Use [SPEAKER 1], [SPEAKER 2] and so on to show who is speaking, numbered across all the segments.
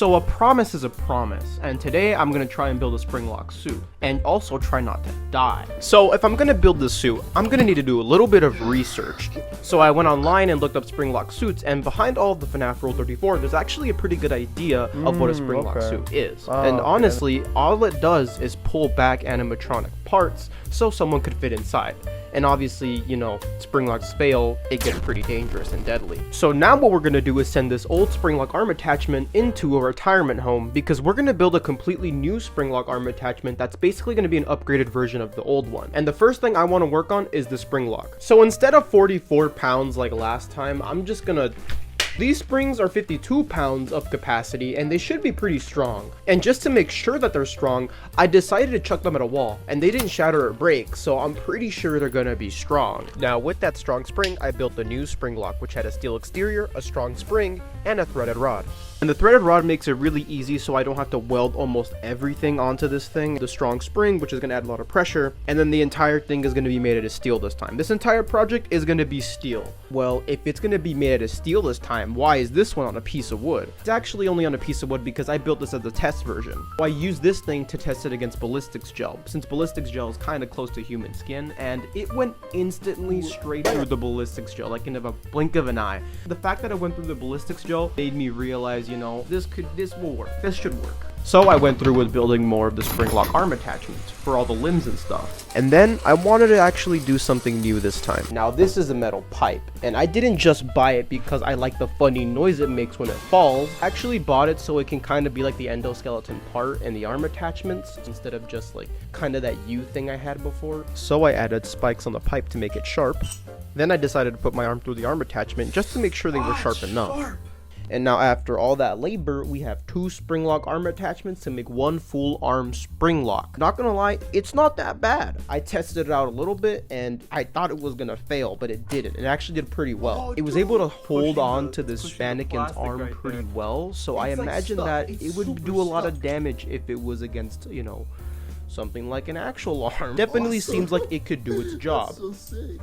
[SPEAKER 1] So a promise is a promise, and today I'm gonna try and build a Springlock suit, and also try not to die. So if I'm gonna build this suit, I'm gonna need to do a little bit of research. So I went online and looked up Springlock suits, and behind all of the FNAF Rule 34, there's actually a pretty good idea of what a Springlock suit is. And honestly, all it does is pull back animatronic parts so someone could fit inside. And obviously, you know, Springlocks fail, it gets pretty dangerous and deadly. So now what we're gonna do is send this old Springlock arm attachment into a retirement home, because we're gonna build a completely new Springlock arm attachment that's basically gonna be an upgraded version of the old one. And the first thing I wanna work on is the Springlock. So instead of 44 pounds like last time, I'm just gonna... These springs are 52 pounds of capacity, and they should be pretty strong. And just to make sure that they're strong, I decided to chuck them at a wall, and they didn't shatter or break, so I'm pretty sure they're gonna be strong. Now with that strong spring, I built the new Springlock, which had a steel exterior, a strong spring, and a threaded rod. And the threaded rod makes it really easy, so I don't have to weld almost everything onto this thing. The strong spring, which is going to add a lot of pressure, and then the entire thing is going to be made out of steel this time. This entire project is going to be steel. Well, if it's going to be made out of steel this time, why is this one on a piece of wood? It's actually only on a piece of wood because I built this as a test version. So I used this thing to test it against ballistics gel, since ballistics gel is kind of close to human skin, and it went instantly straight through the ballistics gel, like in a blink of an eye. The fact that it went through the ballistics gel made me realize, you know, this will work. This should work. So I went through with building more of the Springlock arm attachments for all the limbs and stuff. And then I wanted to actually do something new this time. Now this is a metal pipe, and I didn't just buy it because I like the funny noise it makes when it falls. I actually bought it so it can kind of be like the endoskeleton part and the arm attachments, instead of just like kind of that U thing I had before. So I added spikes on the pipe to make it sharp. Then I decided to put my arm through the arm attachment just to make sure they were sharp enough. And now after all that labor, we have two Springlock arm attachments to make one full arm Springlock. Not gonna lie, it's not that bad. I tested it out a little bit and I thought it was gonna fail, but it didn't. It actually did pretty well. It was able to hold on to this mannequin's arm pretty well, so I imagine that it would do a lot of damage if it was against, you know, something like an actual arm. Definitely seems like it could do its job.
[SPEAKER 2] So sick.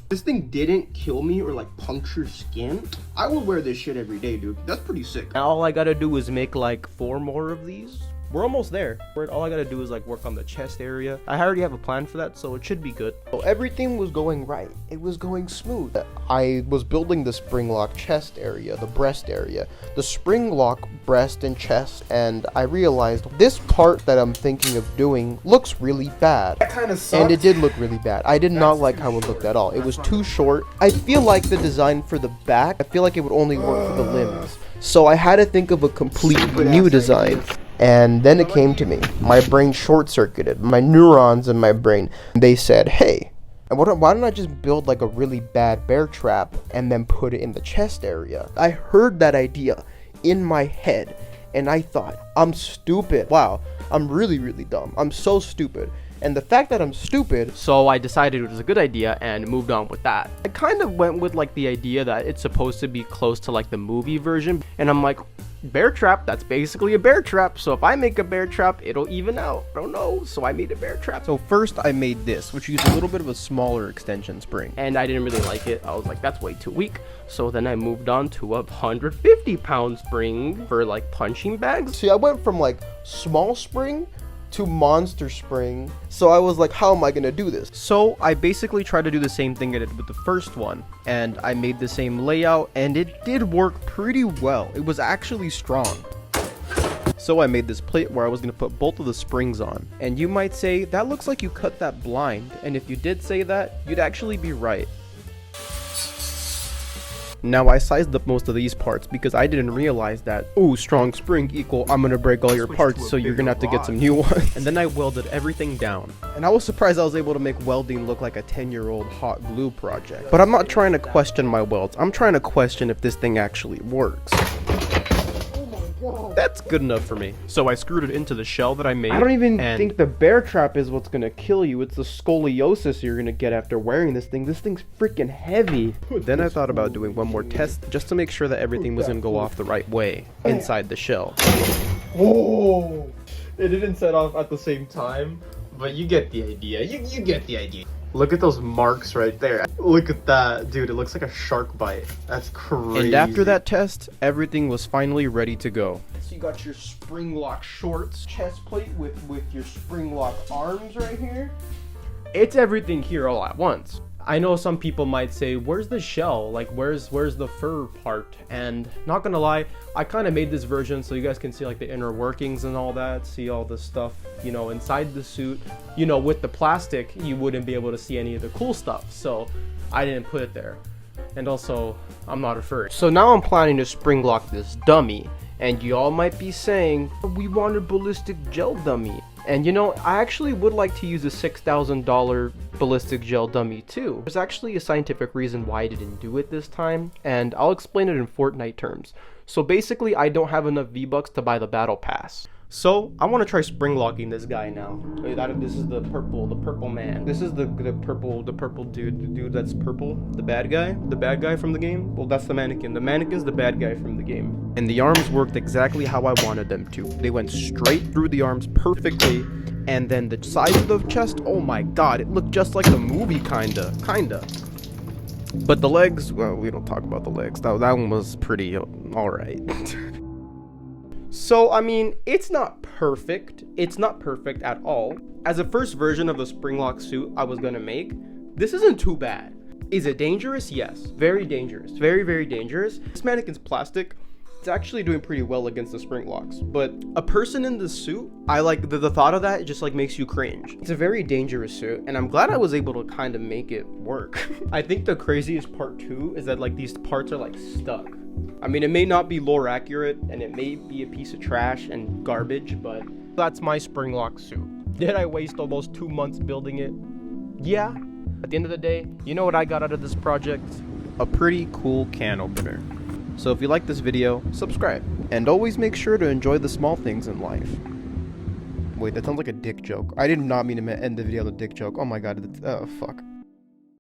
[SPEAKER 1] This thing didn't kill me or like puncture skin. I would wear this shit every day, dude. That's pretty sick. Now all I gotta do is make like 4 more of these. We're almost there. All I gotta do is like work on the chest area. I already have a plan for that, so it should be good. So everything was going right. It was going smooth. I was building the Springlock chest area, the breast area, the Springlock breast and chest, and I realized this part that I'm thinking of doing looks really bad.
[SPEAKER 2] That kind of sucked.
[SPEAKER 1] And it did look really bad. I did not like how it looked at all. It was too short. I feel like the design for the back, I feel like it would only work for the limbs. So I had to think of a completely new design. And then it came to me. My brain short-circuited. My neurons in my brain. They said, hey, why don't I just build like a really bad bear trap and then put it in the chest area? I heard that idea in my head and I thought, I'm stupid. Wow, I'm really, really dumb. I'm so stupid. And the fact that I'm stupid, so I decided it was a good idea and moved on with that. I kind of went with like the idea that it's supposed to be close to like the movie version, and I'm like, bear trap, that's basically a bear trap, so if I make a bear trap, it'll even out. I don't know, so I made a bear trap. So first I made this, which used a little bit of a smaller extension spring, and I didn't really like it. I was like, that's way too weak. So then I moved on to a 150-pound spring for like punching bags. See, I went from like small spring to monster spring, so I was like, how am I gonna do this? So I basically tried to do the same thing I did with the first one, and I made the same layout, and it did work pretty well. It was actually strong. So I made this plate where I was gonna put both of the springs on, and you might say, that looks like you cut that blind, and if you did say that, you'd actually be right. Now I sized up most of these parts because I didn't realize that, ooh, strong spring equal, I'm gonna break all your parts, so you're gonna have to get some new ones. And then I welded everything down. And I was surprised I was able to make welding look like a 10-year-old hot glue project. But I'm not trying to question my welds, I'm trying to question if this thing actually works. That's good enough for me. So I screwed it into the shell that I made. I don't even think the bear trap is what's gonna kill you. It's the scoliosis you're gonna get after wearing this thing. This thing's freaking heavy. Then I thought about doing one more test just to make sure that everything was gonna go off the right way inside the shell.
[SPEAKER 2] Oh, it didn't set off at the same time, but you get the idea. You get the idea.
[SPEAKER 1] Look at those marks right there.
[SPEAKER 2] Look at that, dude. It looks like a shark bite. That's crazy.
[SPEAKER 1] And after that test, everything was finally ready to go. So you got your Springlock shorts, chest plate with your Springlock arms right here. It's everything here all at once. I know some people might say, where's the shell? Like, where's the fur part? And not gonna lie, I kind of made this version so you guys can see like the inner workings and all that, see all the stuff, you know, inside the suit. You know, with the plastic, you wouldn't be able to see any of the cool stuff, so I didn't put it there. And also, I'm not a furry. So now I'm planning to Springlock this dummy, and y'all might be saying, we want a ballistic gel dummy. And you know, I actually would like to use a $6,000 ballistic gel dummy too. There's actually a scientific reason why I didn't do it this time, and I'll explain it in Fortnite terms. So basically, I don't have enough V-Bucks to buy the battle pass. So I want to try Springlocking this guy now. This is the purple man. This is the purple dude, the dude that's purple, the bad guy from the game. Well, that's the mannequin. The mannequin's the bad guy from the game. And the arms worked exactly how I wanted them to. They went straight through the arms perfectly. And then the size of the chest, oh my god, it looked just like the movie, kinda. But the legs, well, we don't talk about the legs. That one was pretty alright. So, I mean, it's not perfect. It's not perfect at all. As a first version of the Springlock suit I was gonna make, this isn't too bad. Is it dangerous? Yes. Very dangerous. Very, very dangerous. This mannequin's plastic. It's actually doing pretty well against the Springlocks. But a person in this suit, I like the thought of that, it just like makes you cringe. It's a very dangerous suit, and I'm glad I was able to kind of make it work. I think the craziest part too is that like these parts are like stuck. I mean, it may not be lore accurate, and it may be a piece of trash and garbage, but that's my Springlock suit. Did I waste almost 2 months building it? Yeah. At the end of the day, you know what I got out of this project? A pretty cool can opener. So if you like this video, subscribe. And always make sure to enjoy the small things in life. Wait, that sounds like a dick joke. I did not mean to end the video with a dick joke. Oh my god, fuck.